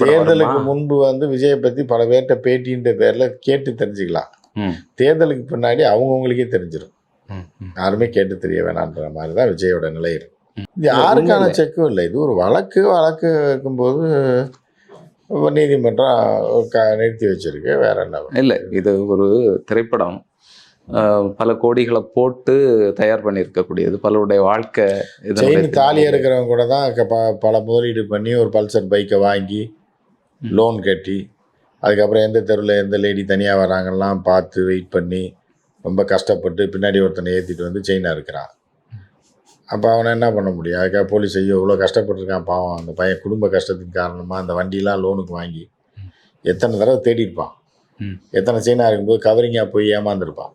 தேர்தலுக்கு முன்பு விஜயை பற்றி பல பேர்கிட்ட பேட்டின்ற பேரில் கேட்டு தெரிஞ்சுக்கலாம். தேர்தலுக்கு பின்னாடி அவங்கவுங்களுக்கே தெரிஞ்சிடும். யாருமே கேட்டு தெரிய வேணான்ற மாதிரி தான் விஜயோட நிலை இருக்கு. இது யாருக்கான செக்கும் இல்லை. இது ஒரு வழக்கு இருக்கும்போது நீதிமன்றம் நிறுத்தி வச்சிருக்கு. வேற என்ன இல்லை, இது ஒரு திரைப்படம். பல கோடிகளை போட்டு தயார் பண்ணியிருக்கக்கூடியது. பலருடைய வாழ்க்கை செயின் தாலி இருக்கிறவங்க கூட தான் பல முதலீடு பண்ணி ஒரு பல்சர் பைக்கை வாங்கி லோன் கட்டி அதுக்கப்புறம் எந்த தெருவில் எந்த லேடி தனியாக வராங்கலாம் பார்த்து வெயிட் பண்ணி ரொம்ப கஷ்டப்பட்டு பின்னாடி ஒருத்தனை ஏற்றிட்டு செயினாக இருக்கிறான். அப்போ அவனை என்ன பண்ண முடியும்? அதுக்காக போலீஸ் ஐயோ இவ்வளோ கஷ்டப்பட்டுருக்கான் பாவம், அந்த பையன் குடும்ப கஷ்டத்துக்கு காரணமாக அந்த வண்டியெலாம் லோனுக்கு வாங்கி எத்தனை தடவை தேடிருப்பான். எத்தனை செயினாக இருக்கும்போது கவரிங்காக போய் ஏமாந்துருப்பான்.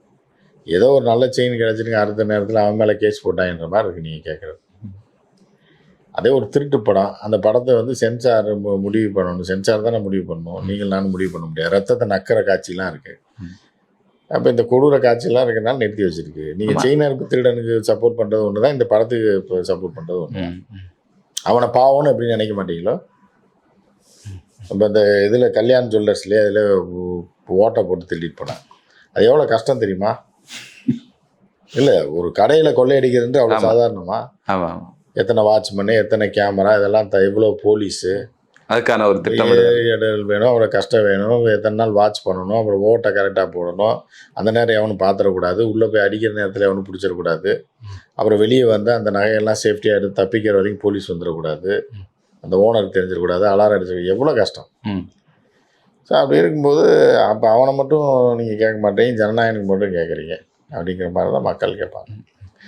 ஏதோ ஒரு நல்ல செயின் கிடச்சிருங்க, அடுத்த நேரத்தில் அவன் மேலே கேஸ் போட்டான்ற மாதிரி இருக்குது நீங்கள் கேட்குறது. அதே ஒரு திருட்டு படம். அந்த படத்தை சென்சார் முடிவு பண்ணணும். சென்சார் தானே முடிவு பண்ணணும். நீங்கள் நானும் முடிவு பண்ண முடியாது. ரத்தத்தை நக்கிற காட்சிலாம் இருக்குது. அப்போ இந்த கொடூர காட்சியெல்லாம் இருக்கிறனால நிறுத்தி வச்சிருக்கு. நீங்கள் செயினருக்கு திருடனுக்கு சப்போர்ட் பண்ணுறது ஒன்று தான், இந்த படத்துக்கு இப்போ சப்போர்ட் பண்ணுறது ஒன்று. அவனை பாவம்னு எப்படி நினைக்க மாட்டீங்களோ? இப்போ இந்த இதில் கல்யாண் ஜுவல்லர்ஸ்லேயே அதில் ஓட்டை போட்டு திருடிட்டு போனான். அது எவ்வளோ கஷ்டம் தெரியுமா? இல்லை, ஒரு கடையில் கொள்ளையடிக்கிறது அவ்வளோ சாதாரணமா? எத்தனை வாட்ச்மேனு, எத்தனை கேமரா, இதெல்லாம் எவ்வளோ போலீஸு, அதுக்கான ஒரு திட்டமிடல் வேணும். அவ்வளோ கஷ்டம் வேணும். எத்தனை நாள் வாட்ச் பண்ணணும். அப்புறம் ஓட்டை கரெக்டாக போடணும். அந்த நேரம் எவனும் பார்த்துடக்கூடாது. உள்ளே போய் அடிக்கிற நேரத்தில் எவனும் பிடிச்சிடக்கூடாது. அப்புறம் வெளியே அந்த நகையெல்லாம் சேஃப்டியாக எடுத்து தப்பிக்கிற வரைக்கும் போலீஸ் வந்துடக்கூடாது. அந்த ஓனருக்கு தெரிஞ்சிடக்கூடாது. அலாரம் அடிச்சிருக்க எவ்வளோ கஷ்டம். ஸோ அப்படி இருக்கும்போது அப்போ அவனை மட்டும் நீங்கள் கேட்க மாட்டேங்க, ஜனநாயகனுக்கு மட்டும் கேட்குறீங்க அப்படிங்கிற மாதிரி தான் மக்கள் கேட்பாங்க.